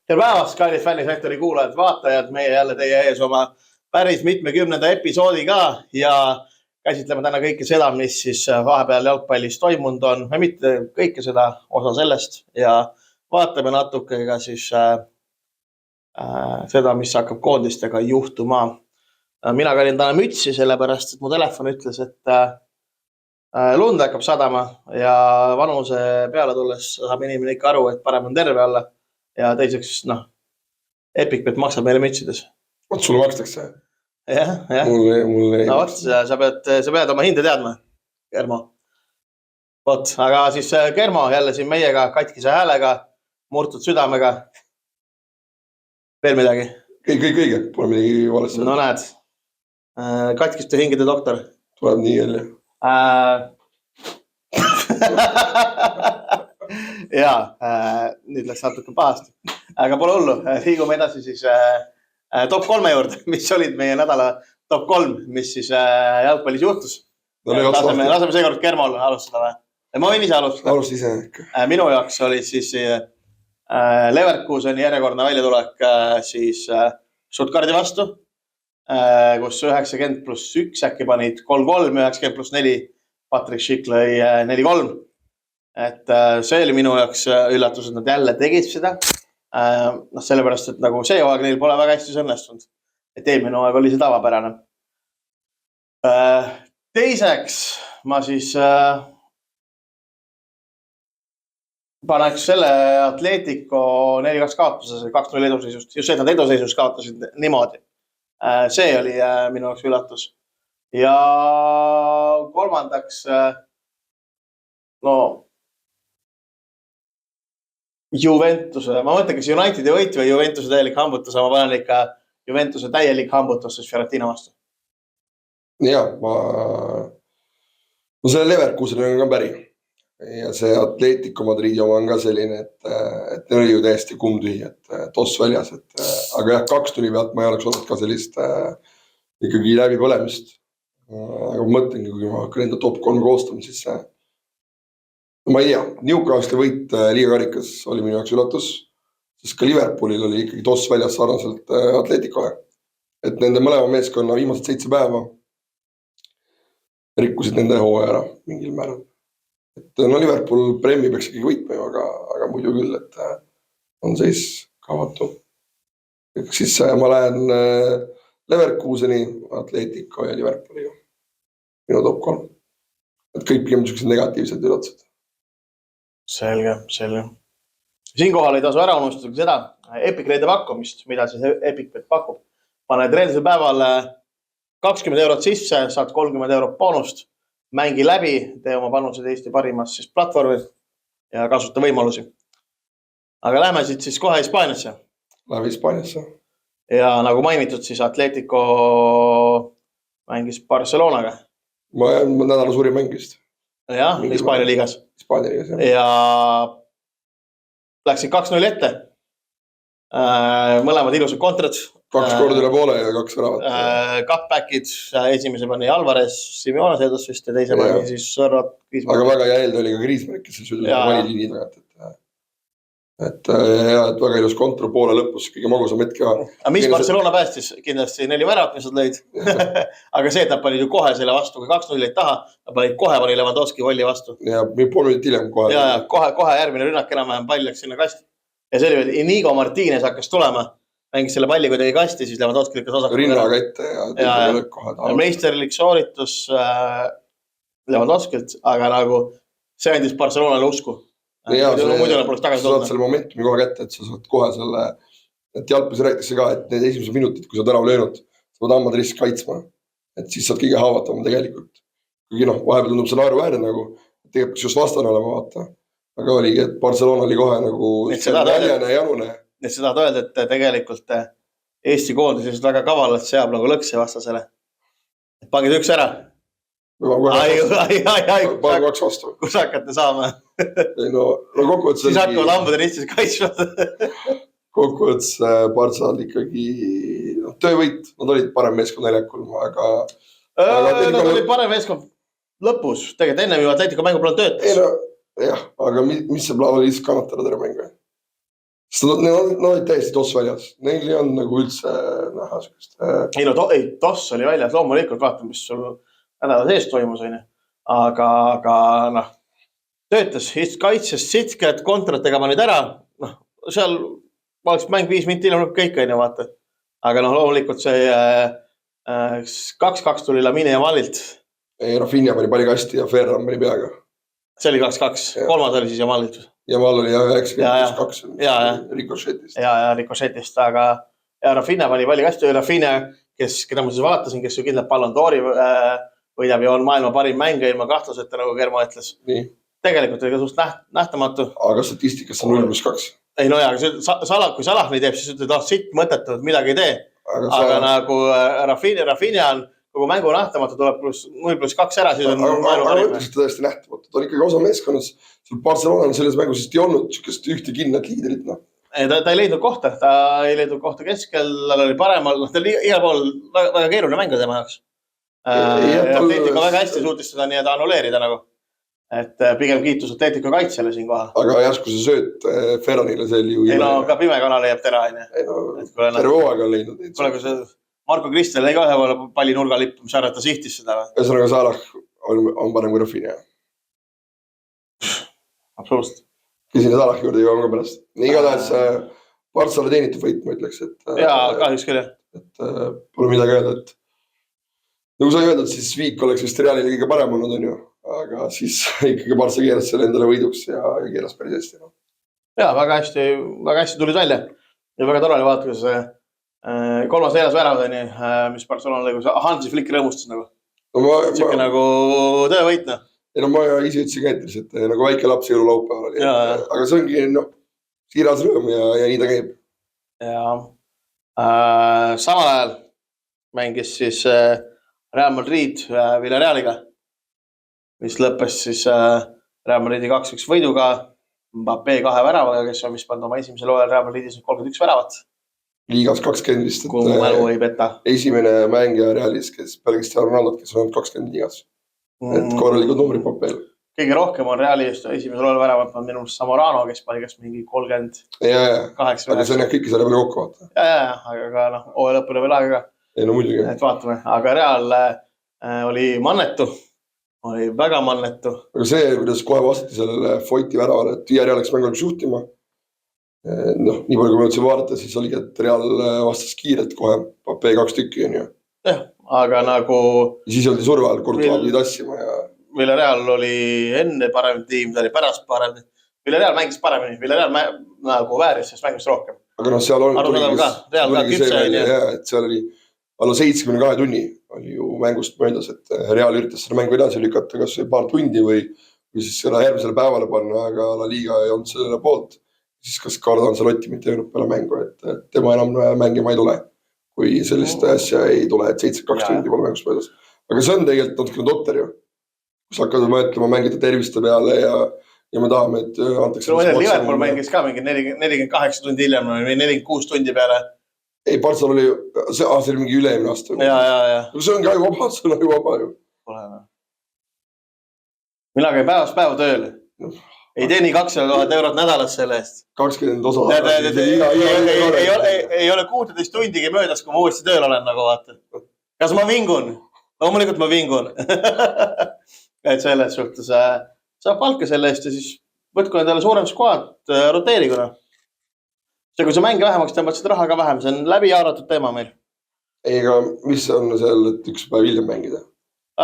Tere päevast, kallid fännisektori kuulajad, vaatajad, meie jälle teie ees oma päris mitmekümnenda episoodiga ja käsitleme täna kõike seda, mis siis vahepeal jalgpallis toimunud on, või mitte kõike seda, osa sellest ja vaatame natuke ka siis seda, mis hakkab koondistega juhtuma. Mina käin täna mütsi, sellepärast, et mu telefon ütles, et lund hakkab sadama ja vanuse peale tulles saab inimene ikka aru, et parem on terve olla. Ja teiseks, EpicBet maksab meile mütsides. Vot sulle makstakse? Jah. Mulle ei maksta. Sa pead oma hinde teadma, Germo. Vot, aga siis Germo jälle siin meiega katkise häälega, murtud südamega. Veel midagi? Kõige, pole midagi valesti. No näed, katkiste hingede doktor. Tuleb nii jälle. Ja, nüüd läks natuke pahasti. Aga pole hullu, liigume edasi siis top 3 juurde, mis olid meie nädala top 3, mis siis jalgpallis juhtus. Laseme seekord Germol alustada või? Ma võin ise alustada. Alusta ise ikka. Minu jaoks oli siis Leverkuseni järjekordne väljatulek siis Stuttgardi vastu, kus 90+1 äkki panid 3-3, 90+4 Patrick Schick lõi 4-3. Et see oli minu jaoks üllatus, et nad jälle tegid seda. Sellepärast, et nagu see hooaeg neil pole väga hästi õnnestunud. Et eelmine hooaeg oli see tavapärane. Teiseks ma siis paneks selle Atletico 4-2 kaotuses, 2-0 eduseisust. Just see, et nad eduseisust kaotasid niimoodi. See oli minu jaoks üllatus. Ja kolmandaks, Juventuse, ma mõtlen, kas Unitedi võit või Juventuse täielik hambutus, ma panen ikka Juventuse täielik hambutus siis Fiorentina vastu. Ja, ma selle Leverkuseni on ka päri. Ja see Atletico Madridi oma on ka selline, et neil oli ju täiesti kummtühi, et toss väljas. Aga jah, 2-0 pealt ma ei oleks olnud ka sellist ikkagi läbi põlemist. Aga ma mõtlengi, kui ma hakkan enda top 3 koostama, siis ma ei tea, Newcastle võit liigakarikas oli minu jaoks üllatus, sest ka Liverpoolil oli ikkagi toss väljas sarnaselt Atleticole. Et nende mõlema meeskonna viimased 7 päeva rikkusid nende hooaja ära mingil määral. Et Liverpool Premi peaks ikkagi võitma, aga muidu küll, et on seis kavatu. Siis ma lähen Leverkuseni, Atletico ja Liverpooliga. Minu top 3. Et kõik pigem niisugused negatiivsed üllatused. Selge. Siinkohal ei tasu ära unustada seda EpicReede pakkumist, mida siis EpicBet pakub. Paned reedesel päeval 20 € sisse, saad 30 € boonust, mängi läbi, tee oma panused Eesti parimas siis platvormil ja kasuta võimalusi. Aga lähme siis kohe Hispaaniasse. Lähme Hispaaniasse. Ja nagu mainitud, siis Atletico mängis Barcelonaga. Ma nädala suurim mängist. Jah, Hispaania liigas. Ja läksid 2-0 ette. Mõlemad ilusad kontrad. 2 korda üle poole ja 2 väravat. Cutbackid, esimese pani Alvarez, Simeone seedas vist ja teise pani siis Sõrrat. Aga väga jääld oli ka Griezmann, kes seal pani liini tagant. Et väga ilus kontra poole lõpus, kõige magusam hetk ka. Aga mis Barcelona päästis? Kindlasti 4 väravat, mis nad lõid. Aga see, et nad panid ju kohe selle vastu, kui 2-0 taha, nad panid kohe Lewandowski volli vastu. Ja pool minutit hiljem kohe. Ja kohe järgmine rünnak enam-vähem pall läks sinna kasti. Ja see oli veel Inigo Martínez hakkas tulema. Mängis selle palli kuidagi kasti, siis Lewandowski lükkas osakul. Rinnaga ette ja kohe. Meisterlik sooritus Lewandowskilt, aga nagu see andis Barcelonale usku. Ja sa saad selle momentumi kohe kätte, et sa saad kohe selle, et jalgpallis räägitakse ka, et need esimesed minutid, kui sa oled ära löönud, sa pead hammad risk kaitsma, et siis saad kõige haavatavam tegelikult. Kuigi vahepeal tundub see naeruväärne nagu, et tegelikult just vastane olema vaata, aga oligi, et Barcelona oli kohe nagu väljane ja janune. Et seda öelda, et tegelikult Eesti koondis väga kavalalt seab nagu lõkse vastasele. Pangid üks ära. Ai, 2 vastu. Kus hakkate saama? Kokkuvõttes siis hakkavad hambad ristis kaitsma. Kokkuvõttes Barçal ikkagi töövõit, nad olid parem meeskond väljakul, aga nad olid parem meeskond lõpus, tegelikult enne ju Atletico mängu plaan töötas. Jah, aga mis see plaava lihtsalt kannatada terve mängu? Nad olid täiesti toss väljas, neil ei olnud nagu üldse näha sellist. Ei no toss oli väljas, loomulikult vaatame, mis sul nädala sees toimus, on ju. Aga noh, töötas kaitses sitked, kontratega panid ära. Noh, seal oleks mäng 5 minti ilma kõik, on ju, vaata. Aga noh, loomulikult see 2-2 tuli Lamine ja Mallilt. Ei, Rafinha pani palli kasti ja Ferran pani peaga. See oli 2-2, kolmas oli siis Jamallit. Jamal oli 92 rikošetist. Ja rikošetist, aga Rafinha pani palli kasti. Rafinha, keda ma siis vaatasin, kes ju kindlalt Ballon d'Ori võidab ja on maailma parim mängija ilma kahtluseta, nagu Germo ütles. Nii. Tegelikult oli ka suht nähtamatu. Aga statistikas on 0+2. Ei no jaa, kui Salah nii teeb, siis ütled, sitt mõttetud, midagi ei tee. Aga nagu Rafinha on kogu mängu nähtamatu, tuleb 0+2 ära, siis on maailma parim. Aga ütlesid tõesti nähtamatu. Ta on ikkagi osa meeskonnas. Barcelona on selles mängus ei olnud sükest ühte kindlat liiderit. Ta ei leidnud kohta keskel, tal oli paremal, ta oli igal pool väga keeruline mängu tema jaoks. Atletico väga hästi suutis seda nii, et annuleerida nagu. Et pigem kiitus Atletico kaitsele siin kohal. Aga järsku see sööt Ferranile see oli ju... Ei no ka pime kanal leiab tera, on ju. Ei no, terve hooaega on leidnud. Kuule, kui see Marko Kristel ei ka ühe palli nurga lippu, mis arvata sihtis seda. Ühesõnaga Salah on parem kui Rafinha. Absoluutselt. Küsin Salahi juurde jõuame ka pärast. Nii igatahes Bartsale teenitud võit, ma ütleks. Jaa, kahjuks küll. Et pole midagi öelda, et nagu sa ei öeldud, siis Viik oleks vist Realile kõige parem olnud, on ju. Aga siis ikkagi Bartsa keeras selle endale võiduks ja keeras päris hästi. Jaa, väga hästi tulid välja. Ja väga tore oli vaata, kui see 3-4 väravad, mis Barcelona lõi, kui Hansi Flick rõõmustas nagu. Siuke nagu töövõit. Ei no ma ise ütlesin ka etris, et nagu väike laps jõulu laupäeval oli. Aga see ongi siiras rõõm ja nii ta käib. Samal ajal mängis siis Real Madrid Villarrealiga, mis lõppes siis Real Madridi 2-1 võiduga, Mbappé 2 väravaga, kes on vist pannud oma esimesel hooajal Real Madridis 31 väravat. Liigas 20 vist, kui mälu ei peta. Esimene mängija Realis, kes peale Cristiano Ronaldot, kes on 20 liigas. Et korralikud numbrid Mbappél. Kõige rohkem on Realis esimesel hooajal väravat pannud minu Zamorano, kes pani kas mingi 38. Aga see on kõike selle peale kokku vaata. Aga hooaja lõpuni veel aega. Ei no muidugi. Et vaatame, aga Real oli mannetu. Oli väga mannetu. Aga see, kuidas kohe vastati sellele Foyti väravale, et Villarreal läks mängu alguses juhtima. Noh, nii palju kui ma ütlesin vaadata, siis oligi, et Real vastas kiirelt kohe Mbappé 2 tükki, on ju. Jah, aga nagu... Ja siis oldi surve all, Courtois pidi tassima ja... Villarreal oli enne parem tiim, ta oli pärast parem. Villarreal mängis paremini, Villarreal nagu vääris, sest mängis rohkem. Aga noh, seal on... Real ka küpse. Et seal oli alla 72 tunni oli ju mängust möödas, et Real üritas seda mängu edasi lükata kas paar tundi või siis selle järgmisele päevale panna, aga La Liga ei olnud selle poolt. Siis kas Cardan Salotti mitte jõudnud peale mängu, et tema enam mängima ei tule, kui sellist asja ei tule, et 72 tundi pole mängust möödas. Aga see on tegelikult natuke totter ju. Kus hakkad mõtlema mängida terviste peale ja me tahame, et antakse... Liverpool mängis ka mingi 48 tundi hiljem või 46 tundi peale. Ei, Bartsal oli, see oli mingi üleemine aasta. Ja. See ongi aju vaba, see on aju vaba ju. Mina käin päevast päeva tööl. Ei teeni 200 000 € nädalas selle eest. 20 osa. Ei ole 16 tundigi möödas, kui ma uuesti tööl olen, nagu vaata. Kas ma vingun? Loomulikult ma vingun. Et selles suhtes saab palka selle eest ja siis võtku endale suurem skuad, roteeriguna. See, kui sa mängi vähemaks tõmbad seda raha ka vähem, see on läbi jaaratud teema meil. Ei, aga mis on seal, et üks päev hiljem mängida?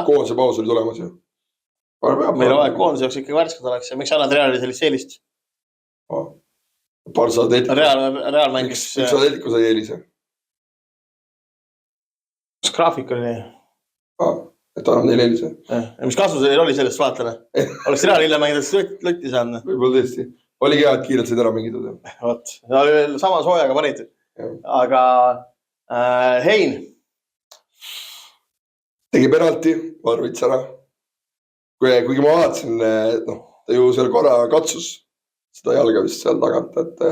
Koonse paus oli tulemas ju. Meil on aeg koonse jaoks ikkagi värskad oleks ja miks annad Realile sellist eelist? Bartsa Atletico. Real mängis... Miks Atletico sai eelise? Kas graafik oli nii? Et annab neil eelise. Mis kasu see oli sellest vaatele? Oleks Real hiljem mängida lõtti saanud? Võib-olla tõesti. Oli hea, et kiirelt said ära mingid. Vot, ta oli veel sama soojaga panid. Aga Hein. Tegi penalti, Varvits ära. Kuigi ma vaatasin, ta ju seal korra katsus seda jalga vist seal tagant, et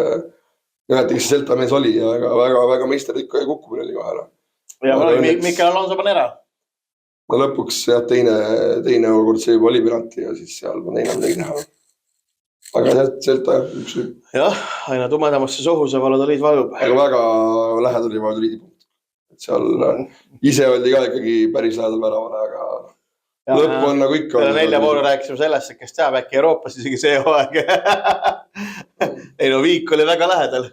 näete, kes Celta mees oli ja väga meisterlikku ja kukkumine oli kohe ära. Ja Mikel Alonso pani ära. No lõpuks teine olukord see juba oli penalti ja siis seal teine midagi teha. aga sealt üks lõpp. Jah, aina tumedamasse sohu see Valladolid vajub. Aga väga lähedal oli Valladolidi punkt. Seal ise oldi ka ikkagi päris lähedal väravale, aga lõpp on nagu ikka. Peale 4 vooru rääkisime sellest, et kes teab äkki Euroopas isegi see hooaeg. Ei no Viik oli väga lähedal.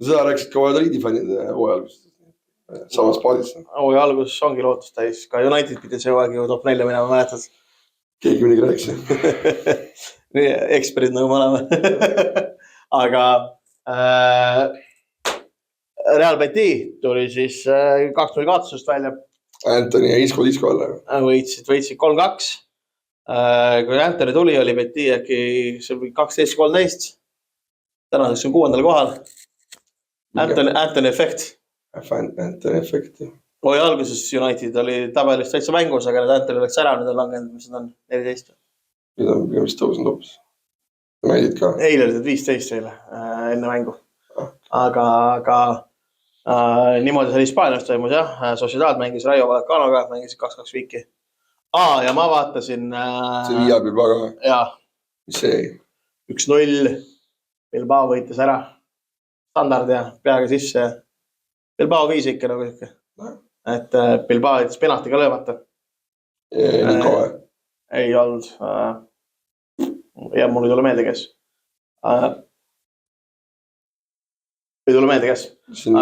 Seda rääkisid ka Valladolidi fännide hooaja alguses. Samas paadis. Hooaja alguses ongi lootust täis. Ka United pidi see hooaeg ju top 4 minema, mäletad. Keegi midagi rääkis. Nii eksperdid nagu me oleme. Aga Real Betis tuli siis 2-0 kaotusest välja. Anthony ja Isco alla. Võitsid 3-2. Kui Anthony tuli, oli Betis äkki 12-13. Tänaseks on 6. kohal. Anthony efekt. Anthony efekt. Oi alguses United oli tabelist täitsa mängus, aga nüüd Anthony läks ära, nüüd on langenud, mis nad on 14. Nüüd on vist tõusnud hoopis. Mängid ka? Eile olid 15 eile enne mängu. Aga niimoodi see Hispaanias toimus jah. Sociedad mängis Rayo Vallecanoga, mängis 2-2 Viiki. Ja ma vaatasin... See Villa Bilbao. Jah. Mis see ei? 1-0. Bilbao võitis ära. Standard ja peaga sisse. Bilbao 5 ikka nagu ikka. Et Bilbao võitis penaltiga löömata. Niko või? Ei olnud. Ja mul ei tule meelde, kes. Ei tule meelde, kes.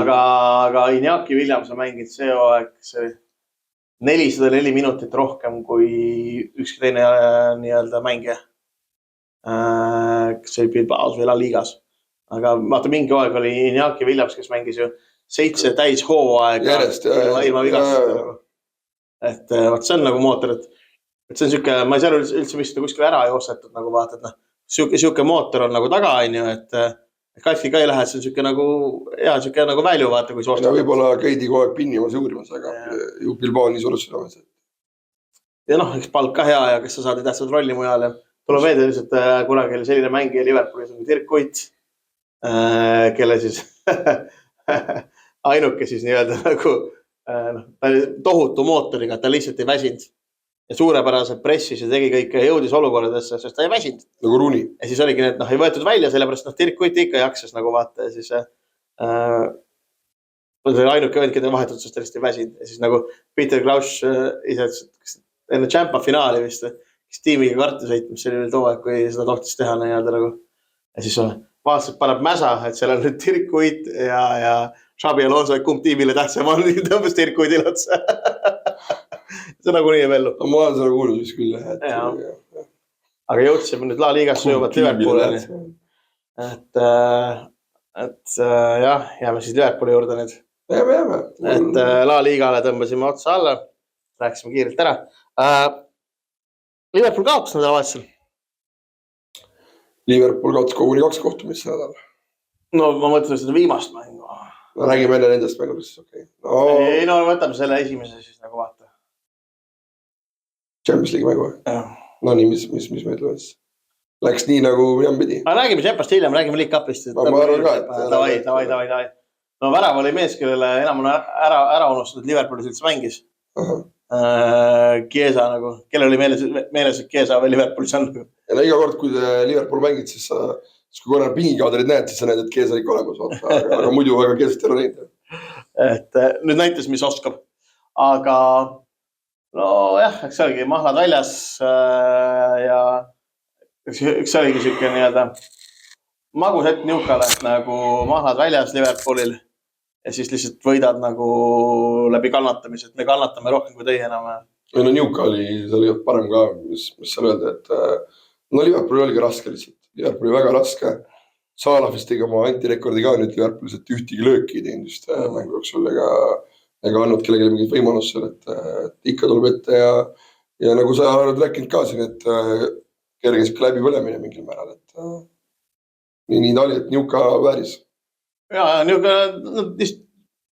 Aga Iñaki Williamson mängid see hooaeg 404 minutit rohkem kui ükski teine nii-öelda mängija. Kes oli Bilbaos või La Ligas. Aga vaata mingi hooaeg oli Iñaki Williams, kes mängis ju 7 täis hooaega ilma vigastada. Et vaat see on nagu mootor, et see on siuke, ma ei saa üldse vist kuskil ära joostetud, nagu vaatad, siuke mootor on nagu taga, et Kaifi ka ei lähe, see on siuke nagu välju vaata, kui soostab. Võib-olla käidi kogu aeg pinnimas ja uurimas, aga ju Bilbao on nii suurus südames. Ja noh, eks palk ka hea ja kes sa saad tähtsad rolli mujal. Tuleb meelde lihtsalt kunagi oli selline mängija Liverpoolis on Dirk Kuyt, kelle siis ainuke siis nii-öelda nagu ta oli tohutu mootoriga, ta lihtsalt ei väsinud. Ja suurepäraselt pressis ja tegi kõike jõudis olukorradesse, sest ta ei väsinud. Nagu Runi. Ja siis oligi need, ei võetud välja, sellepärast Dirk Kuyt ikka jaksas nagu vaata. Ja siis oli ainuke vend, keda vahetud, sest ta lihtsalt ei väsinud. Ja siis nagu Peter Crouch ise enne Champa finaali vist, kes tiimiga karti sõitnud, see oli veel too aeg, kui seda tohtis teha nii-öelda nagu. Ja siis vaatasid, paneb mäsa, et seal on nüüd Dirk Kuyt ja Xabi Alonso, et kumb tiimile tähtsam on, tõmbas Dirk Kuytil otsa. See nagu nii ei vellu. Ma olen seda kuulnud vist küll. Aga jõudsime nüüd La Ligas sujuvat Liverpooli. Et jah, jääme siis Liverpooli juurde nüüd. Jääme. Et La Ligale tõmbasime otsa alla. Rääkisime kiirelt ära. Liverpool kaotas nädalavahetusel. Liverpool kaotas koguni 2 kohtumist nädal. No ma mõtlen seda viimast mängu. Räägime enne nendest mängudest, okei. Ei, no võtame selle esimese siis nagu vaata. Champions League mängu. No nii, mis me ütleme siis? Läks nii nagu minam pidi. Räägime Championist hiljem, räägime League Cupist. Ma arvan ka, et... Davai. No värav oli mees, kellele enam on ära unustatud Liverpoolis üldse mängis. Chiesa nagu, kellel oli meeles, et Chiesa veel Liverpoolis on. Ja no iga kord, kui Liverpool mängid, siis kui korral pingikaaderid näed, siis sa näed, et Chiesa ikka olemas. Aga muidu väga Chiesast ei ole näinud. Et nüüd näitas, mis oskab. Aga no jah, eks see oligi mahlad väljas ja üks oligi siuke nii-öelda magus hetk Newcale, et nagu mahlad väljas Liverpoolil ja siis lihtsalt võidad nagu läbi kannatamise, et me kannatame rohkem kui teie enam. No Newcale oli parem ka, mis seal öelda, et no Liverpool oligi raske lihtsalt. Liverpool oli väga raske. Salah vist tegi oma antirekordi ka nüüd Liverpoolis, et ühtigi lööki teinud just mängu jooksul ega andnud kellelegi mingit võimalust seal, et ikka tuleb ette ja nagu sa oled rääkinud ka siin, et kerge siuke läbipõlemine mingil määral, et nii ta oli, et Newca vääris. Ja Newca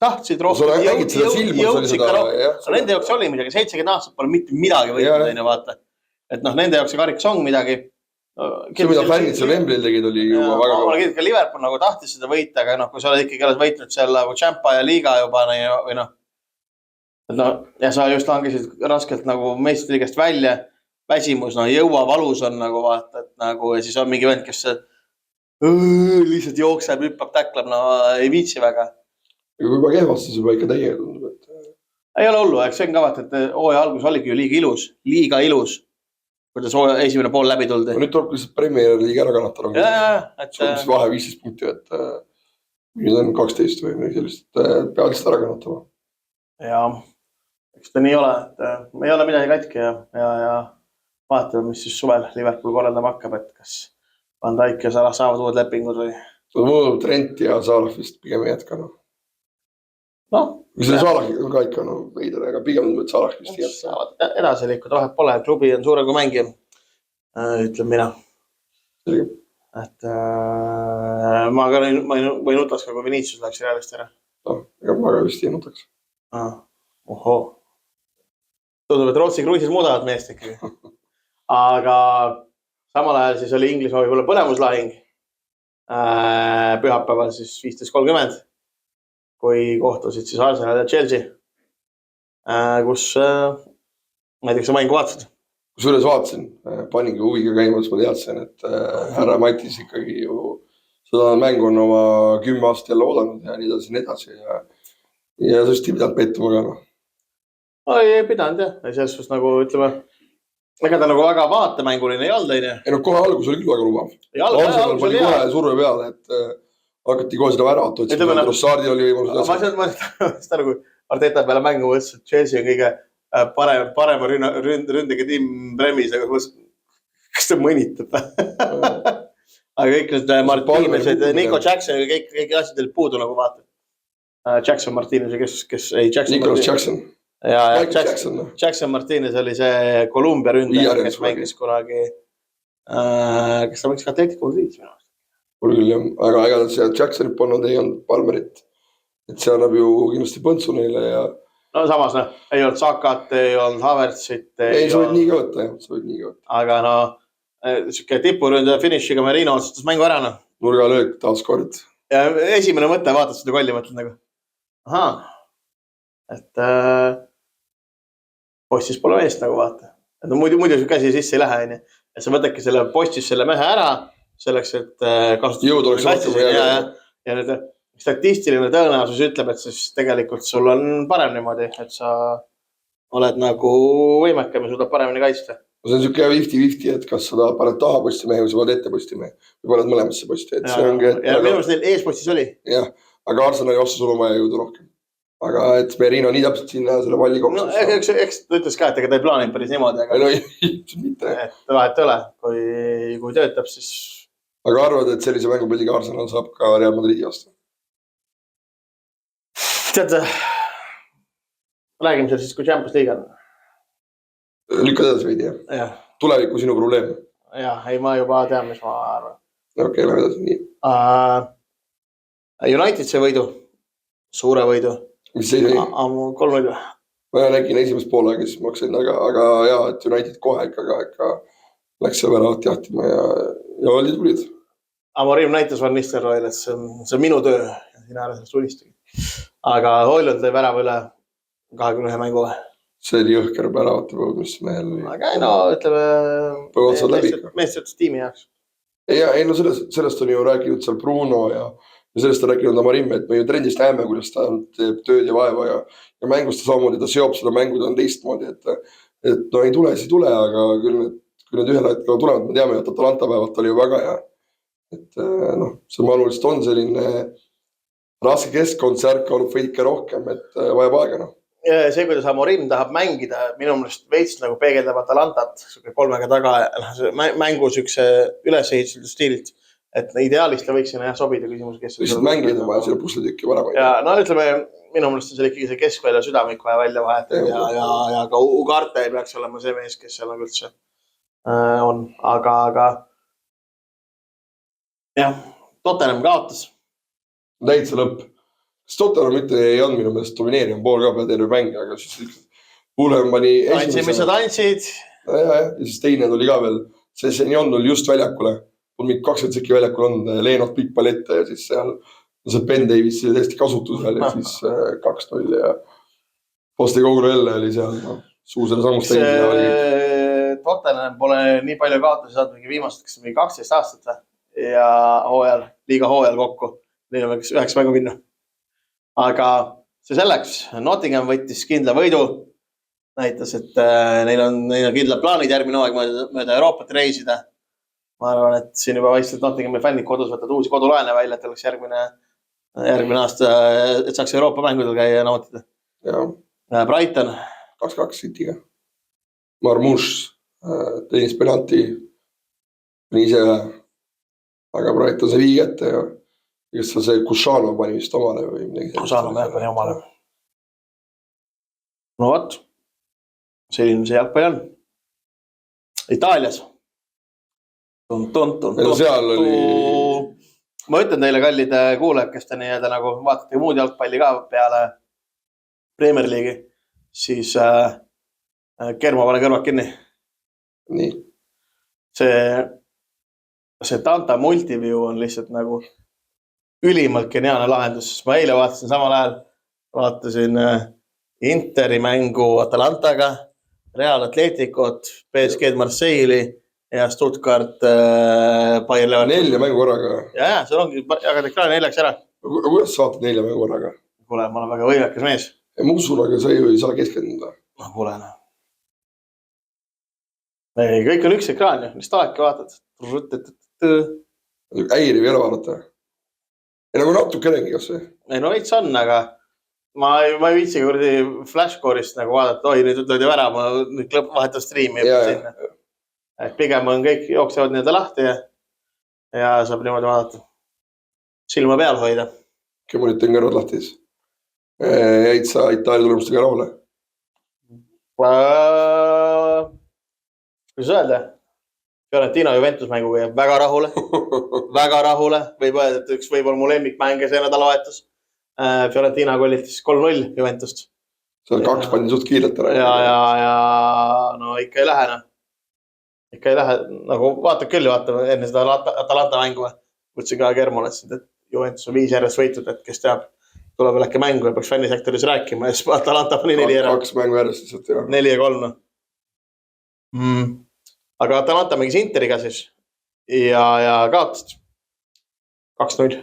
tahtsid rohkem, jõudsid ka rohkem. Nende jaoks oli midagi, 70 aastat pole mitte midagi võitnud, vaata. Et noh, nende jaoks see kariks on midagi. See, mida fännid seal Emblil tegid, oli juba väga... Ma olen ka Liverpool nagu tahtis seda võita, aga kui sa oled ikkagi võitnud seal nagu Champa ja Liiga juba või noh. Ja sa just langesid raskelt nagu meistriliigast välja, väsimus, jõua valus on nagu vaata, et nagu ja siis on mingi vend, kes lihtsalt jookseb, hüppab, täklab, no ei viitsi väga. Kui juba kehvastas juba ikka täiega tundub, et... Ei ole hullu, eks see on ka vaata, et hooaja algus oligi ju liiga ilus, kuidas esimene pool läbi tuldi. Nüüd tuleb lihtsalt Premier League ära kannatada. Sul on vahe 15 punkti, et nüüd on 12 või midagi sellist, et peavad lihtsalt ära kannatama. Ja, eks ta nii ole, et me ei ole midagi katki ja vaatame, mis siis suvel Liverpool korraldama hakkab, et kas Van Dijk ja Salah saavad uued lepingud või? See on muudab Trent ja Salah vist pigem ei jätka. No, kui selle Salahi on ka ikka veider, aga pigem on Salah vist ei jätka. Saavad edasi liikuda, vahet pole, klubi on suurem kui mängija, ütleb mina. Selge. Et ma ei nutaks ka, kui Vinicius läks Realist ära. Ega ma ka vist ei nutaks. Ohoo. Tundub, et Rootsi kruisis muudavad meest ikkagi. Aga samal ajal siis oli Inglismaa võib-olla põnevuslahing pühapäeval siis 15.30, kui kohtusid siis Arsenal ja Chelsea, kus näiteks sa mängu vaatasid. Kusjuures vaatasin, paningi huviga käima, siis ma teadsin, et härra Matis ikkagi ju seda mängu on oma 10 aastat jälle oodanud ja nii edasi. Ja sest ei pidanud pettuma ka. Ei pidanud jah, selles suhtes nagu ütleme, ega ta nagu väga vaatemänguline ei olnud, ei? Ei no kohe algus oli küll väga lubav. Arsenal pani kohe surve peale, et hakati kohe seda väravat otsima, et Rossardil oli võimalus. Ma seda nagu Arteta peale mängu mõtlesin, et Chelsea on kõige parema ründega tiim Premis, aga kas ta mõnitab? Aga kõik need Martinezed, Nico Jackson, kõik asjad olid puudu nagu vaatad. Jackson Martinez, kes ei Nicholas Jackson. Ja Jackson Martinez oli see Columbia ründaja, kes mängis kunagi, kes ta mängis ka Atletico Madrid minu arust. Mul küll jah, aga ega see Jacksonit polnud, ei olnud Palmerit. Et see annab ju kindlasti põntsu neile ja... No samas, ei olnud Sakat, ei olnud Havertzit. Ei, sa võid nii ka võtta. Aga siuke tipuründaja finishiga Merino otsustas mängu ära. Nurga löök, taas kord. Ja esimene mõte vaatad seda kolli, mõtled nagu, et postis pole meest nagu vaata. Et muidu su käsi sisse ei lähe, et sa võtadki selle postis selle mehe ära selleks, et kasutada jõud oleks rohkem ja nüüd statistiline tõenäosus ütleb, et siis tegelikult sul on parem niimoodi, et sa oled nagu võimekam ja suudab paremini kaitsta. See on siuke 50-50, et kas sa paned taha postimehe või sa paned ette postimehe või paned mõlemasse posti. Ja minu arust neil eespostis oli. Jah, aga Arsenali vastu sul on vaja jõuda rohkem. Aga et Merino nii täpselt sinna selle palli kokku. No, eks ta ütles ka, et ega ta ei plaaninud päris niimoodi. Aga... No mitte. Et vahet ole, kui töötab, siis... Aga arvad, et sellise mängupildiga Arsenal saab ka Real Madridi vastu? Tead, räägime seal siis, kui Champions League on. Lükkad edasi veidi, jah? Tuleviku sinu probleem? Jah, ei ma juba tean, mis ma arvan. Okei, lähe edasi, nii. United see võidu, suure võidu. Mis see oli? 3 võidu. Ma nägin esimest poole, kes maksasin, aga jah, et United kohe ikka läks seal väravat jahtima ja oli tulid. Amorim näitas Van Nistelrooile, et see on minu töö ja sina ära sellest unistagi. Aga Hoilund lõi värava üle 21 mänguga. See oli jõhker väravate põud, mis mehel oli. Aga meestretus tiimi jaoks. Ei, no sellest on ju rääkinud seal Bruno ja sellest on rääkinud Amorim, et me ju trendist näeme, kuidas ta teeb tööd ja vaeva ja mängust ta samamoodi, ta seob seda mängu, ta on teistmoodi, et no ei tule, siis ei tule, aga kui need ühel hetkel tulevad, me teame, et Atalanta päevalt oli ju väga hea. Et see manuelist on selline raske keskkond, kaalub veidike rohkem, et vajab aega. See, kuidas Amorim tahab mängida, minu meelest veits nagu peegeldab Atalantat 3 taga mängu sükse ülesehitusel stiililt. Et ideaalist ta võiks sinna sobida küsimus, kes... Lihtsalt mängida vaja selle pusletükki varem. Ja ütleme, minu meelest on seal ikkagi see keskvälja südamik vaja välja vahetada ja ka Ugarte ei peaks olema see mees, kes seal nagu üldse on. Aga jah, Tottenham kaotas. Täitsa lõpp. Kas Tottenham mitte ei olnud minu meelest domineeriv pool ka peal terve mängi, aga siis Fulham pani esimese... Mis sa tantsid? Ja siis teine tuli ka veel. See nii on just väljakule. On mingi 20 sekki väljakul on Leenot pikk palette ja siis seal see Ben Davis oli täiesti kasutusel ja siis 2-0 ja Poste kogule jälle oli seal suu selle samust Tottenham pole nii palju kaotusi saanud mingi viimasteks 12 aastat. ja liiga hooajal kokku. Neil on 9 mängu minna. Aga see selleks, Nottingham võttis kindla võidu. Näitas, et neil on kindlad plaanid järgmine aeg mööda Euroopat reisida. Ma arvan, et siin juba vaikselt Nottinghami fännid kodus võtad uusi kodulaene välja, et oleks järgmine aasta, et saaks Euroopa mängudel käia ja nautida. Brighton. 2-2 City'ga. Marmouche teenis penalti. Ise aga Brighton see viigi ette ja kes see Kušanov pani vist omale või midagi. Kušanov pani omale. No võt. Selline see jalgpall on. Itaalias. Seal oli... Ma ütlen teile, kallid kuulajad, kes te nii-öelda nagu vaatate muud jalgpalli ka peale Premier League'i, siis Kermo pane kõrvad kinni. Nii. See Tanta Multiview on lihtsalt nagu ülimalt geniaalne lahendus. Ma eile vaatasin samal ajal, vaatasin Interi mängu Atalantaga, Real Atleticot, PSG Marseille'i ja Stuttgart Bayer Leverkusen. 4 mängu korraga. Ja, see ongi, jagad ekraani 4 ära. Kuidas sa vaatad 4 mängu korraga? Kuule, ma olen väga võimekas mees. Ja ma usun, aga sa ei saa keskenduda. No kuule. Ei, kõik on üks ekraan ju, mis taaki vaatad. Häiriv ei ole vaadata. Ei nagu natukenegi kas või? Ei, no veits on, aga ma ei viitsi kurdi flashcore'ist nagu vaadata. Oi, nüüd löödi ära, ma nüüd vahetan striimi. Et pigem on kõik jooksevad nii-öelda lahti ja saab niimoodi vaadata. Silma peal hoida. Kui nüüd on kõrvad lahtis. Jäid sa Itaalia tulemustega rahule? Kuidas öelda? Fiorentina Juventus mänguga jääb väga rahule. Väga rahule. Võib öelda, et üks võib-olla mu lemmikmänge see nädalavahetus. Fiorentina kollitis 3-0 Juventust. See on 2 pandi suht kiirelt ära. Ja no ikka ei lähe. Ikka ei lähe. Nagu vaatad küll, vaatame enne seda Atalanta mängu. Võtsin ka Kermole, et Juventus on 5 järjest võitud, et kes teab, tuleb veel äkki mängu ja peaks fännisektoris rääkima. Ja siis Atalanta pani 4 ära. 2 mängu järjest. 4-3. Aga Atalanta mängis Interiga siis ja kaotasid 2-0.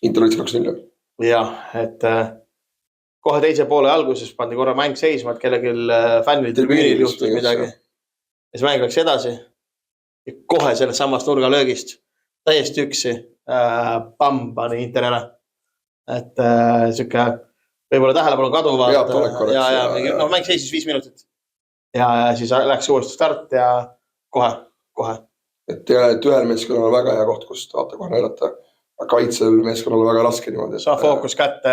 Inter võttis 2-0. Ja, et kohe teise poole alguses pandi korra mäng seisma, et kellegi fännil tribüünil juhtus midagi. Ja see mäng läks edasi. Ja kohe sellest samast nurgalöögist täiesti üksi pani Inter ära. Et siuke võib-olla tähelepanu kaduvad. Ja mäng seisis 5 minutit. Ja siis läks uuesti start ja kohe. Et ühel meeskonnal on väga hea koht, kus tahate kohe näidata. Kaitsel meeskonnal on väga raske niimoodi. Saa fookus kätte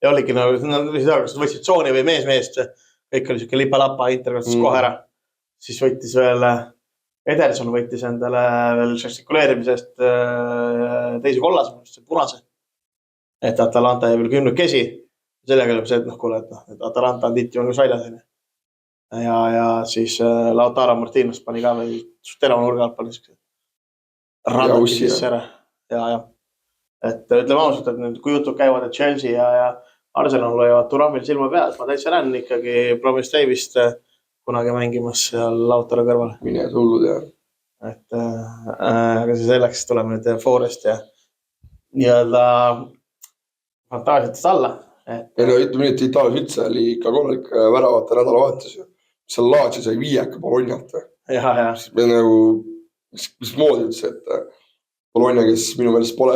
ja oligi nagu, kas võtsid tsooni või meest. Kõik oli siuke lipa-lapa, Inter võttis kohe ära. Siis võttis veel, Ederson võttis endale veel žestikuleerimisest teise kollase, punase. Et Atalanta jäi veel 10 kesi. Sellega lõb see, et kuule, et Atalanta on titi mängus väljas. Ja siis Lautaro Martínez pani ka veel terava nurga alt pani rannatis ära. Ja. Et ütleme ausalt, et nüüd kui jutud käivad, et Chelsea ja Arsenal loivad Turamil silma peal, ma täitsa näen ikkagi Promise Davist kunagi mängimas seal Lautaro kõrval. Mine hullud ja. Et aga see selleks tuleme nüüd Forest ja nii-öelda fantaasiatest alla. Ei no ütleme nii, et Itaalias üldse oli ikka korralik väravate nädalavahetus. Seal Laatsi sai 5 Bolognalt. Ja. Me nagu, mis moodi üldse, et Bologna, kes minu meelest pole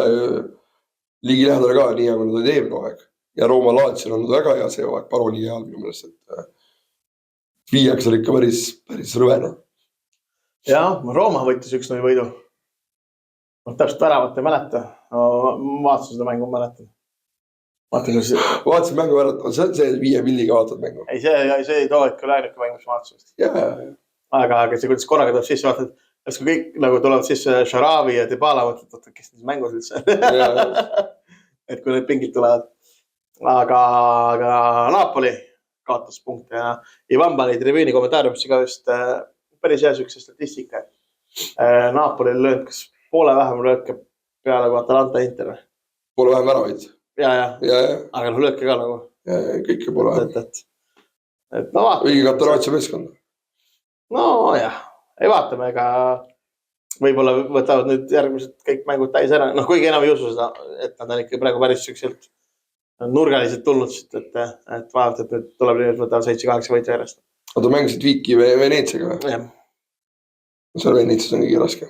ligi lähedale ka nii, aga nad olid eelmine aeg. Ja Rooma Laatsi on väga hea see aeg, Baroni hea minu meelest, et 5 oli ikka päris rõvena. Ja, Rooma võttis 1-0 võidu. Täpselt väravat ei mäleta. Ma vaatasin seda mängu, mäletan. Vaatasin mängu ära, see 5 pilliga vaatad mängu. Ei, see ei too, et küll ainuke mängu, mis vaatasin. Ja. Aga see kuidas korraga tuleb sisse vaatad, et kui kõik nagu tulevad sisse Sharavi ja Dybala, mõtled, kes need mängus üldse. Et kui need pingid tulevad. Aga Napoli kaotas punkte ja Ivan pani tribüüni kommentaariumisse ka just päris hea sükse statistika. Napoli löönud kas poole vähem lööke peale kui Atalanta Inter. Poole vähem väravaid. Ja. Aga lööke ka nagu. Ja, kõike poole vähem. Et no vaatame. Õige Kataraatsia meeskond. No jah, ei vaatame, ega võib-olla võtavad nüüd järgmised kõik mängud täis ära. Noh, kuigi enam ei usu seda, et nad on ikka praegu päris sükselt nurgaliselt tulnud, et vaevalt, et nüüd tuleb nüüd võtavad 7-8 võitu järjest. Oota, mängisid Viiki Veneetsiaga või? Jah. Seal Veneetsias on kõige raske.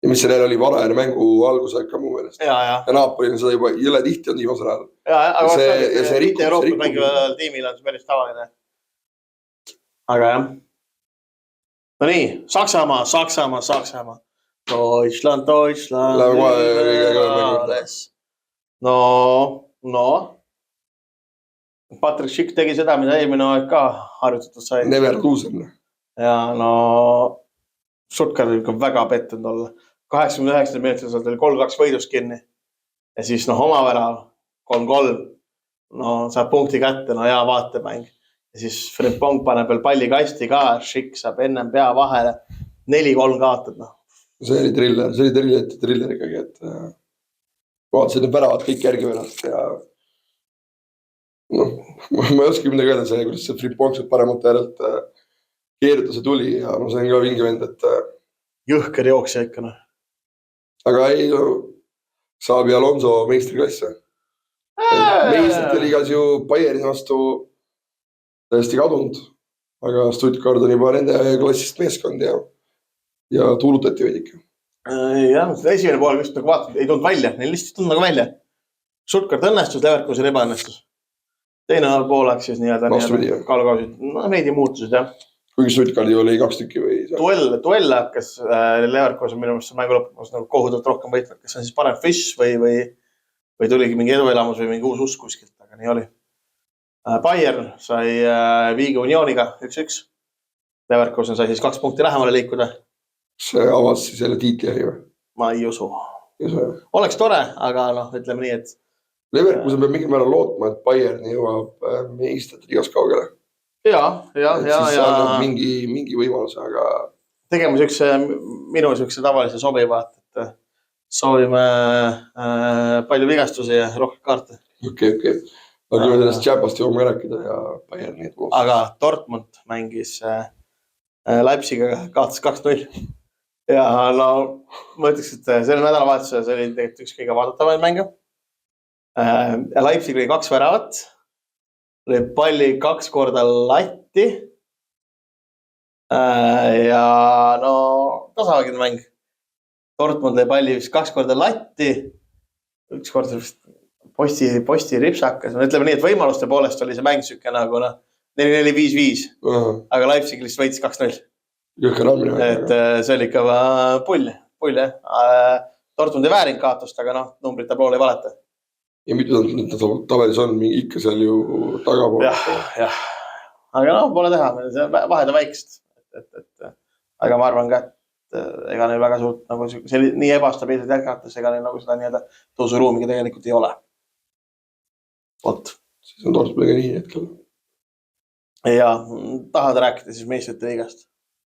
Ja mis seal oli varajane mängu alguse ka muu meelest. Ja Napoli on seda juba jõle tihti on viimasel ajal. aga see mitte Euroopas mängival tiimil on see päris tavaline. Aga jah. No nii, Saksamaa. Deutschland. No. Patrick Schick tegi seda, mida eelmine aeg ka harjutatud sai. Never loser. Ja no Stuttgart on väga pettunud olla. 89 minutil sealt oli 3-2 võidus kinni. Ja siis oma värav 3-3. No saab punkti kätte, no hea vaatemäng. Ja siis Frimpong paneb veel palli kasti ka, Schick saab ennem pea vahele. 4-3 kaotad. No. See oli triller ikkagi, et vaatasid need väravad kõik järgi verast ja ma ei oska midagi öelda see, kuidas see Frimpong saab paremalt järelt keeruta see tuli ja see on ka vinge vend, et jõhker jooksja ikka. No. Aga ei, saab ja Alonso meistriklasse. Meistrite liigas ju Bayerni vastu täiesti kadunud, aga Stuttgart on juba nende klassist meeskond ja tuulutati veidike. Jah, esimene pool vist nagu vaatad, ei tulnud välja, neil lihtsalt tulnud nagu välja. Stuttgart õnnestus, Leverkusen ebaõnnestus. Teine pool läks siis kaalukausid, veidi muutused, jah. Kuigi Stuttgardi oli 2 tükki või? Duell hakkas Leverkusen minu mõttes mängu lõpuks nagu kohutavalt rohkem võitnud, kas on siis parem Fish või tuligi mingi eduelamus või mingi uus usk kuskilt, aga nii oli. Bayern sai Viigi Unioniga 1-1. Leverkusen sai siis 2 punkti lähemale liikuda. See avas siis jälle tiitli või? Ma ei usu. Oleks tore, aga ütleme nii, et Leverkusen peab mingil määral lootma, et Bayern jõuab meistrite liigas kaugele. Ja. Mingi võimalus, aga tegema minu tavalise sobiva, et soovime palju vigastusi ja rohkem kaarte. Okei. Aga me sellest Tšäpast jõuame rääkida ja Bayerni tulos. Aga Dortmund mängis Leipziga kaotas 2-0. Ja ma ütleks, et selle nädalavahetuse see oli tegelikult üks kõige vaadatavaid mänge. Leipzig oli 2 väravat. Lõi palli 2 korda latti. Ja tasavägine mäng. Dortmund lõi palli 2 korda latti. 1 kord posti ripsakas. Ütleme nii, et võimaluste poolest oli see mäng süke nagu 4-4-5-5. Aga Leipzig lihtsalt võitis 2-0. Et see oli ikka pull. Dortmund ei väärinud kaotust, aga numbrid tablool ei valeta. Ja mitu tabelis on ikka seal ju tagapool. Jah. Aga pole teha, vahed on väikest. Aga ma arvan ka, et ega neil väga suurt nagu nii ebastabiilselt jätkates, ega neil nagu seda nii-öelda tõusuruumiga tegelikult ei ole. Vot. Siis on Dortmundiga nii hetkel. Ja tahad rääkida siis meistrite liigast?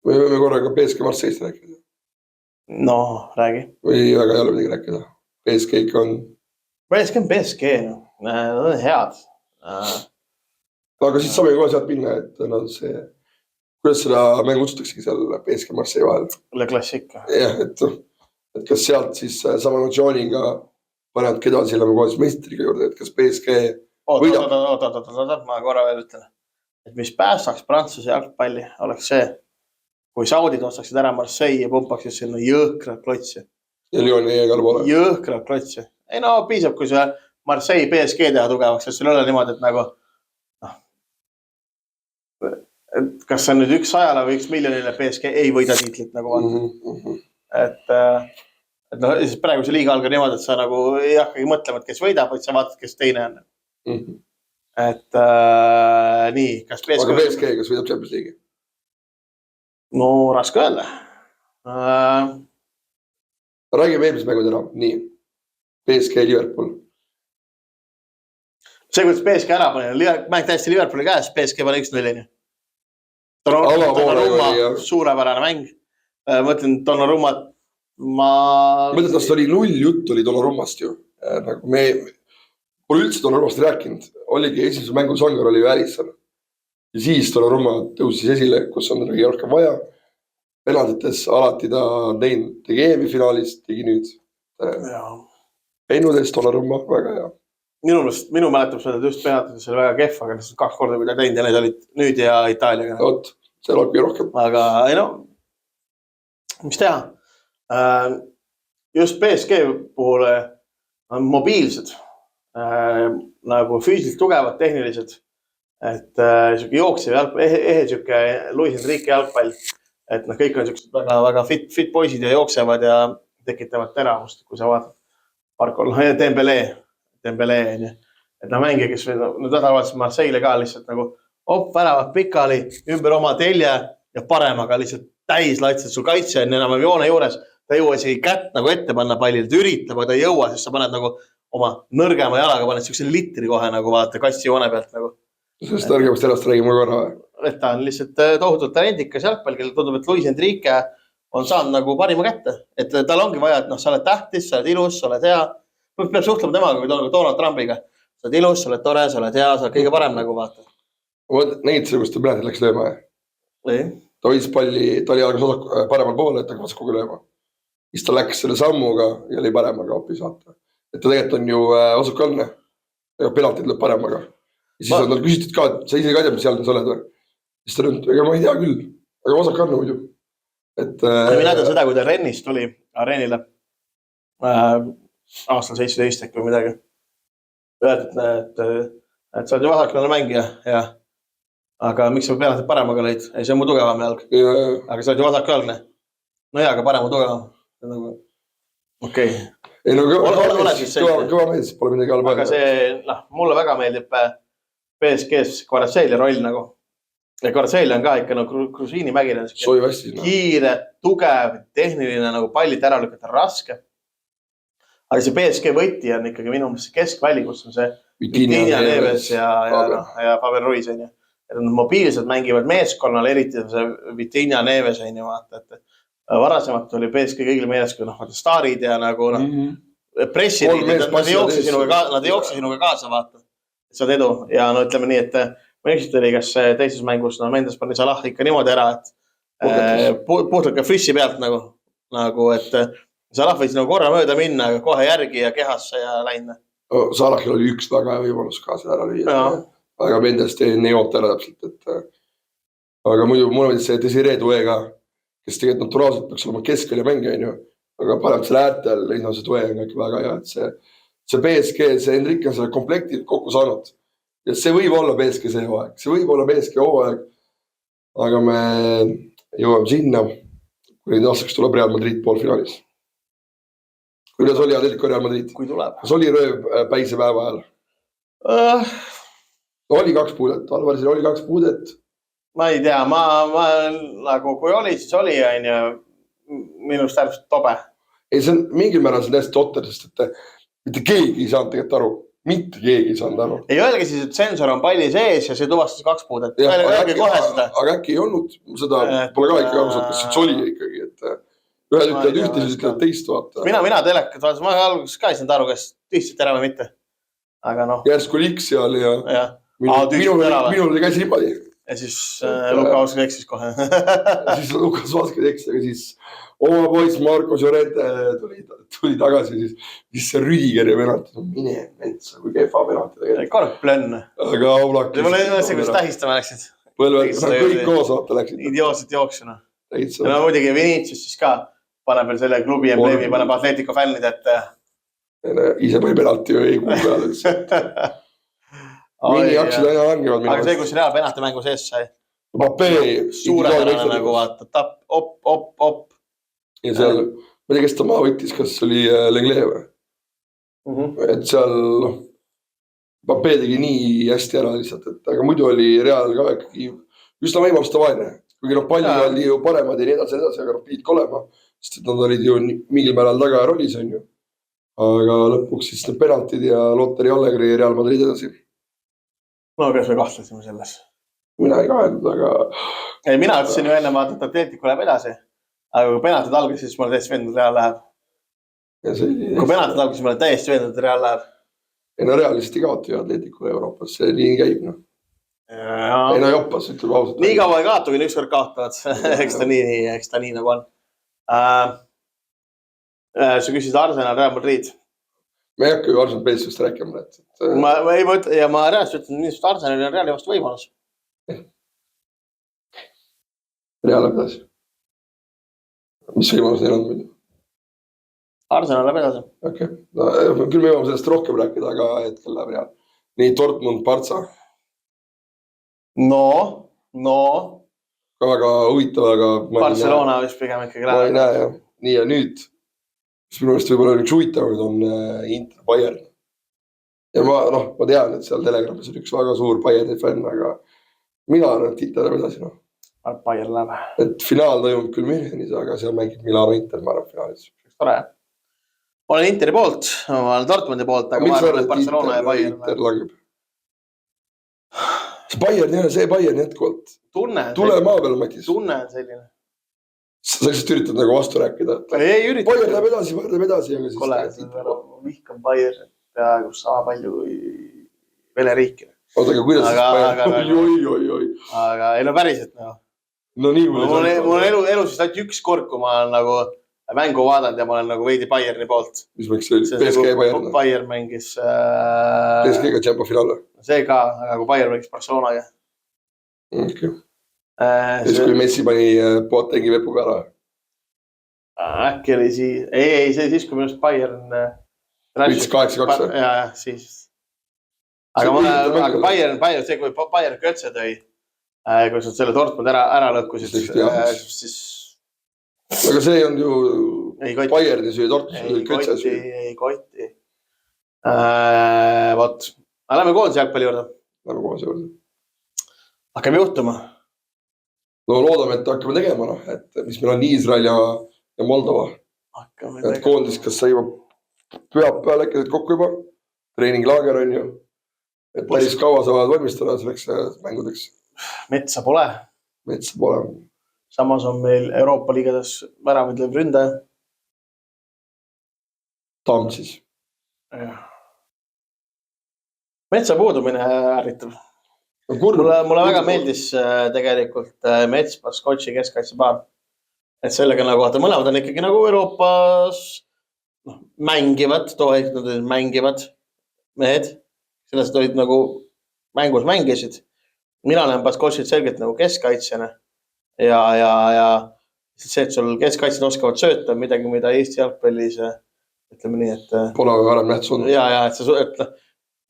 Või võime korraga PSG Marseille'st rääkida? No, räägi. Või väga ei ole midagi rääkida. PSG ikka on PSG, nad on head. Aga siis saame kohe sealt minna, et kuidas seda mängu otsustaksegi seal PSG Marseille vahel? Le klassika. Jah, et kas sealt siis sama emotsiooniga panevad keda silma kohe meistriga juurde, et kas PSG võidab? Ma korra veel ütlen, et mis päästaks Prantsuse jalgpalli oleks see, kui Saudid ostaksid ära Marseille ja pumpaksid sinna jõhkrad klotsi. Ja Lyoni ja Galbola. Jõhkrad klotsi. Ei piisab, kui see Marseille PSG teha tugevaks, sest sul ei ole niimoodi, et nagu kas see on nüüd 100 või 1 miljonile PSG ei võida tiitlit nagu vaata. Et praegu see liiga alga niimoodi, et sa nagu ei hakkagi mõtlema, et kes võidab, vaid sa vaatad, kes teine on. Et nii, kas PSG... Aga PSG, kas võidab Champions League? No raske öelda. Räägime eelmise mängud enam, nii. PSG Liverpool. See, kuidas PSG ära pani, mäng täiesti Liverpooli käes, PSG pani 1-0. Donnarumma, suurepärane mäng. Ma ütlen, Donnarumma, mõtled, kas oli 0 jutt oli Donnarummast ju. Nagu me pole üldse Donnarummast rääkinud. Oligi esimese mängu Sanger oli ju Alisson. Ja siis Donnarumma tõusis esile, kus on rohkem vaja. penaltites alati ta on teinud, tegi EM-finaalis, tegi nüüd. Ennudest Donnarumma, väga hea. Minu mäletab seda just penaltides oli väga kehv, aga 2 korda kui ta teinud ja need olid nüüd ja Itaaliaga. Oot, seal oligi rohkem. Aga ei no, mis teha? Just PSG puhul on mobiilsed, nagu füüsiliselt tugevad, tehnilised, et jooksev jalgpall, ehe siuke Luis Enrique jalgpall, et kõik on siuksed väga fit poisid ja jooksevad ja tekitavad teravust, kui sa vaatad Parkol, Dembele, on ju. Et mängija, kes nüüd tavaliselt Marseille ka lihtsalt nagu väravad pikali, ümber oma telje ja paremaga lihtsalt täis laitsed sul kaitse on enam joone juures. Ta ei jõua isegi kätt nagu ette panna pallil, ta üritab, aga ta ei jõua, sest sa paned nagu oma nõrgema jalaga, paned siukse litri kohe nagu vaata kassi joone pealt nagu. Sest nõrgemast elast räägime korra. Et ta on lihtsalt tohutult talendikas jalgpall, kellel tundub, et Luis Enrique on saanud nagu parima kätte. Et tal ongi vaja, et sa oled tähtis, sa oled ilus, sa oled hea. Peab suhtlema temaga kui Donald Trumpiga. Sa oled ilus, sa oled tore, sa oled hea, sa oled kõige parem nagu vaata. Neid see, kus ta penalti läks lööma. Ta võis palli, ta oli algas paremal poole, et ta vaskuga lööma. Siis ta läks selle sammuga ja oli paremaga hoopis vaata. Et ta tegelikult on ju vasakalne. Penaltid lööb paremaga. Ja siis on tal küsitud ka, et sa ise ka tead, mis jalg sa oled või? Siis ta nüüd, ega ma ei tea küll, aga vasakalne muidu. Mina tean seda, kui ta Rennist tuli areenile aastal 17 äkki või midagi. Öeldi, et sa oled ju vasaklane mängija, jah. Aga miks sa penaltid paremaga lõid? Ei, see on mu tugevam jalg. Aga sa oled ju vasakalne. No jaa, aga parem on tugevam. Okei. Ei no kõva mees, pole midagi halba. Aga see, mulle väga meeldib PSG-s Kvaratseeli roll nagu. Ja Kvaratseeli on ka ikka nagu Krusiini mägil. Kiire, tugev, tehniline, nagu pallit ära lükata raske. Aga see PSG võti on ikkagi minu mõttes keskväli, kus on see Vitinha Neves ja Faber Ruiz. Mobiilsed mängivad meeskonnal, eriti see Vitinha Neves. Varasemalt oli PSG kõigil meeles, kui staarid ja nagu pressirid, nad ei jookse sinuga kaasa vaata. See on edu ja ütleme nii, et ma ükselt oli, kas teises mängus Mendes pani Salah ikka niimoodi ära, et puhtalt ka frissi pealt nagu, et Salah võis nagu korra mööda minna, aga kohe järgi ja kehasse ja läinud. Salahil oli üks väga võimalus ka seda ära lüüa. Aga Mendes ei joont ära täpselt. Aga muidu mulle võitis see Desiree Douega, kes tegelikult naturaalselt peaks olema keskvälja mängija, aga parem selle äärtel, see Douega on kõik väga hea. See PSG, see Enrique on selle komplekti kokku saanud. Ja see võib olla PSG see hooaeg. See võib olla PSG hooaeg. Aga me jõuame sinna, kui nüüd aastaks tuleb Real Madrid poolfinaalis. Kuidas oli Atletico Real Madrid? Kui tuleb. Kas oli rööv päisepäeva ajal? Oli 2 puudet. Alvarsil oli 2 puudet. Ma ei tea. Nagu kui oli, siis oli. Minust äärmiselt tobe. Ei, see on mingil määral see täiesti otter, sest et mitte keegi ei saanud tegelikult aru. Mitte keegi ei saanud aru. Ei öelge siis, et sensor on palli sees ja see tuvastas 2 puudet. Aga äkki ei olnud seda, pole ka ikka aru, kas see oli ikkagi, et ühed ütlevad ühte, siis ütlevad teist vaata. Mina telekat vaatasin, ma alguses ka ei saanud aru, kas tühistit ära või mitte. Aga Järsku liks seal ja minul oli käsi niimoodi. Ja siis Luka Vaskid eksis kohe. Siis Lukas Vaskid eksis, aga siis oma poiss Marko Llorente tuli tagasi, siis see Rüdiger ja penalti. Mine metsa, kui kehva penalti tegelikult. Kork plönn. Aga aulak. See pole see, kuidas tähistama läksid. Kõik koos vaata läksid. Idiootselt jooksuna. Ja muidugi Vinicius siis ka paneb veel selle klubi embleemi, paneb Atletico fännid, et ise või penalti või ei kuu peale üldse. Mini jaksid aina langevad. Aga see, kus Real penalti mängu sees sai. Suurepärane nagu vaata, tapp, op. Ja seal, ma ei tea, kes ta maa võttis, kas oli Lenglet või? Et seal, Mbappé tegi nii hästi ära lihtsalt, aga muidu oli Real ka ikkagi üsna võimaluste vaene. Kuigi palli oli ju paremad ja nii edasi, aga pidid ka olema, sest nad olid ju mingil määral taga rollis, on ju. Aga lõpuks siis need penaltid ja Lotteri Allegri Real Madrid edasi. No, kas me kahtlesime selles? Mina ei kahelnud, aga... Ei, mina ütlesin ju enne vaata, et Atletico läheb edasi. Aga kui penaltid algas, siis mulle täiesti veendud, et Real läheb. Kui penaltid algas, siis mulle täiesti veendud, et Real läheb. Ei no Real lihtsalt ei kaota ju Atletico Euroopas, see nii käib. ei no joppas, ütleb ausalt. Nii kaua ei kaotu, kui ükskord kaotavad. eks ta nii nagu on. Sa küsisid Arsenal, Real Madrid. Me ei hakka ju Arsenal Peetsust rääkima. Ma reaalselt ütlen, et Arsenal on Reali vastu võimalus. Real läheb edasi. Mis võimalus neil on muidu? Arsenal läheb edasi. Okei. No, küll me jõuame sellest rohkem rääkida, aga hetkel läheb Real. Nii Dortmund, Barca. No. Ka väga huvitav, aga Barcelona vist pigem ikkagi läheb. Ma ei näe, jah. Nii ja nüüd, mis minu meelest võib-olla üks huvitavad on Inter Bayern. Ja ma tean, et seal Telegramis on üks väga suur Bayerni fänn, aga mina arvan, et Inter läheb edasi. Bayern läheb. Et finaal toimub küll Münchenis, aga seal mängib Milano Inter, ma arvan, finaalis. Tore. Ma olen Interi poolt, ma olen Dortmundi poolt, aga ma arvan, et Barcelona ja Bayern. Inter langeb. See Bayern ei ole see Bayern jätkuvalt. Tule maa peal, Matis. Tunne on selline. Sa lihtsalt üritad nagu vastu rääkida. Ei ürita. Bayern läheb edasi. Kole, vihkan Bayern peaaegu sama palju kui Vene riiki. Oota, aga kuidas siis Bayern? Aga ei no päriselt . No nii mul on elus vist ainult üks kord, kui ma olen nagu mängu vaadanud ja ma olen nagu veidi Bayerni poolt. Mis mängiks see oli? PSG Bayern? Bayern mängis... PSG-ga Champions finaale? See ka, aga kui Bayern mängis Barcelonaga. Okay. Siis kui Messi pani Boatengi vepuga ära? Äkki oli siis... Ei, see siis, kui minust Bayern... Võitis 8-2? Jaa, siis. Aga Bayern, see kui Bayern Kötse tõi, kui sa selle Dortmund ära lõhkusid, siis... Aga see on ju Bayerni süü, Dortmundi Kötse süü. Ei kotti. Vot. Lähme koondise jalgpalli juurde. Hakkame juhtuma. No loodame, et hakkame tegema, et mis meil on Iisrael ja Moldova. Et koondis, kas sa juba pühab peal äkki kokku juba? Treeninglaager on ju. Et päris kaua sa vaad valmistada selleks mängudeks. Metsa pole. Samas on meil Euroopa liigades väravid lööb ründaja. Tamm siis. Metsa puudumine ärritab. Mulle väga meeldis tegelikult Mets Baskotši keskkaitsepaar. Et sellega nagu vaata, mõlemad on ikkagi nagu Euroopas mängivad, mängivad mehed. Sellest olid nagu mängus mängisid. Mina olen Baskotšit selgelt nagu keskkaitsjana. Ja see, et sul keskkaitsjad oskavad sööta midagi, mida Eesti jalgpallis, ütleme nii, et... Pole varem nähtud. Ja, et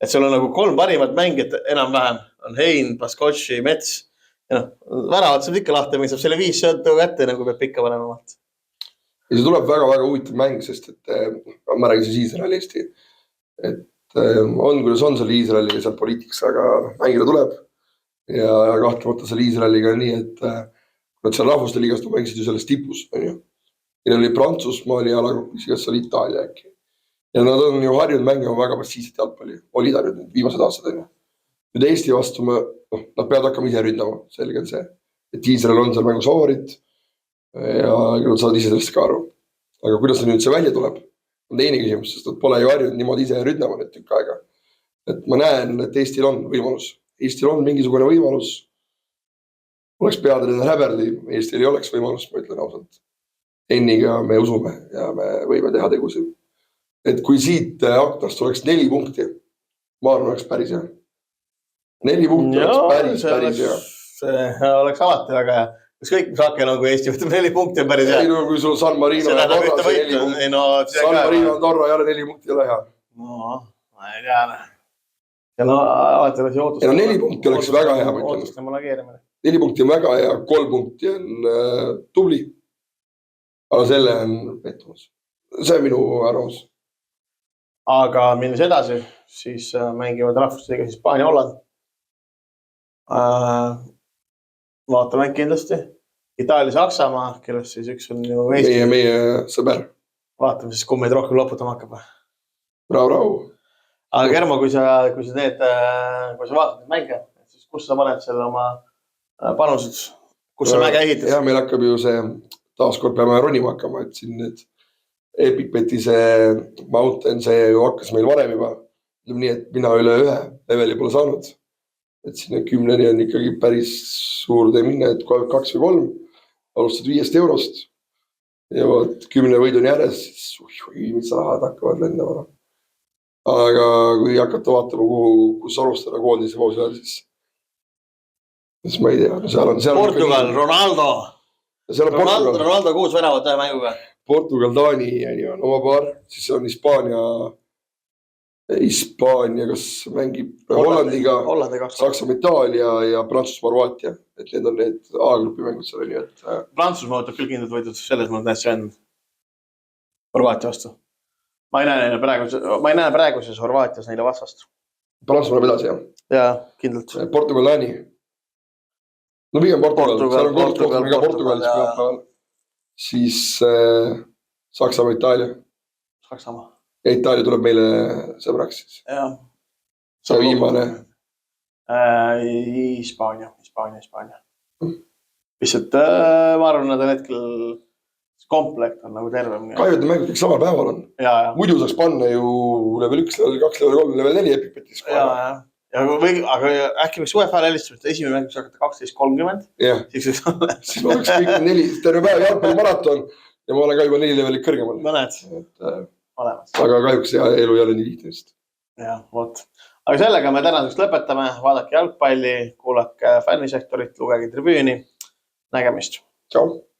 sul on nagu 3 parimat mängijat enam-vähem. On Hein, Baskotši, Mets. Väravad saab ikka lahti, saab selle 5 söötu kätte, nagu peab pikka panemalt. Ja see tuleb väga-väga huvitav mäng, sest et ma räägin siis Iisraeli Eesti. Et on, kuidas on seal Iisraeliga seal poliitikas, aga mängida tuleb. Ja kahtlemata seal Iisraeliga nii, et nad seal rahvuste liigast mängisid ju selles tipus. Neil oli Prantsusmaa, oli alagrupis, kas oli Itaalia äkki. Ja nad on ju harjunud mängima väga massiivset jalgpalli. Oli ta nüüd viimased aastad. Nüüd Eesti vastu nad peavad hakkama ise ründama, selge on see. Et Iisrael on seal mängus favorit ja nad saavad ise sellest ka aru. Aga kuidas nüüd see välja tuleb, on teine küsimus, sest nad pole ju harjunud niimoodi ise ründama nüüd tükk aega. Et ma näen, et Eestil on võimalus. Eestil on mingisugune võimalus. Oleks peatreener Häberli, Eestil ei oleks võimalust, ma ütlen ausalt. Enniga me usume ja me võime teha tegusid. Et kui siit aknast oleks 4 punkti, ma arvan, oleks päris hea. 4 punkti oleks päris hea. See oleks alati väga hea. Kas kõik, mis hakken on, kui Eesti võtab 4 punkti on päris hea? Ei, kui sul San Marino ja Norra see 4 punkti. San Marino ja Norra jälle 4 punkti ei ole hea. No, ma ei tea. Ja alati oleks ju ootus. 4 punkti oleks väga hea. 4 punkti on väga hea, 3 punkti on tubli. Aga selle on pettumus. See on minu arvamus. Aga minnes edasi, siis mängivad rahvusliiga Hispaania Holland. Vaatame kindlasti. Itaalia Saksamaa, kellest siis üks on ju Eesti. Meie sõber. Vaatame siis, kui meid rohkem loputama hakkab. Rahu. Aga Germo, kui sa vaatad mänge, siis kus sa paned selle oma panused? Kus sa mäge ehitad? Ja meil hakkab ju see, taaskord peame ronima hakkama, et siin nüüd Epicbeti see Mountain, see ju hakkas meil varem juba. Nii, et mina üle 1 leveli pole saanud. et sinna 10-ni on ikkagi päris suur tee minna, et 2 või 3 alustad 5 eurost ja 10 võiduni järjes, siis mis rahad hakkavad lendama. Aga kui hakata vaatama, kus alustada koondise poosjal, siis ma ei tea. Portugal, Ronaldo. Ronaldo 6 väravat ühe mänguga. Portugal, Taani on oma paar, siis on Hispaania, kas mängib Hollandiga, Saksamaa, Itaalia ja Prantsusmaa, Horvaatia. Et need on need A-grupi mängud seal. Nii, et... Prantsusmaa võtab küll kindlalt võidud, selles mõttes täitsa vend. Horvaatia vastu. Ma ei näe praeguses Horvaatias neile vastast. Prantsusmaa läheb edasi, jah? Jaa, kindlalt. Portugal, Taani. No pigem Portugal. Seal on kohtumine ka Portugalis. Siis Saksamaa, Itaalia. Saksamaa. Ja Itaalia tuleb meile sõbraks siis. Jah. See viimane. Hispaania. Lihtsalt ma arvan, et hetkel komplekt on nagu tervem. Kahju, et mängud kõik samal päeval on. Muidu saaks panna ju level 1, level 2, level 3, level 4 Epicbetis. Aga äkki võiks UEFA helistada, et esimene mäng võiks hakata 12:30. Siis ma oleks kõik 4, terve päev jalgpallimaraton ja ma olen ka juba 4 levelit kõrgemal. Mõned. Aga kahjuks elu ei ole nii lihtne vist. Jah, vot. Aga sellega me tänaseks lõpetame. Vaadake jalgpalli, kuulake fännisektorit, lugege tribüüni. Nägemist. Tšau.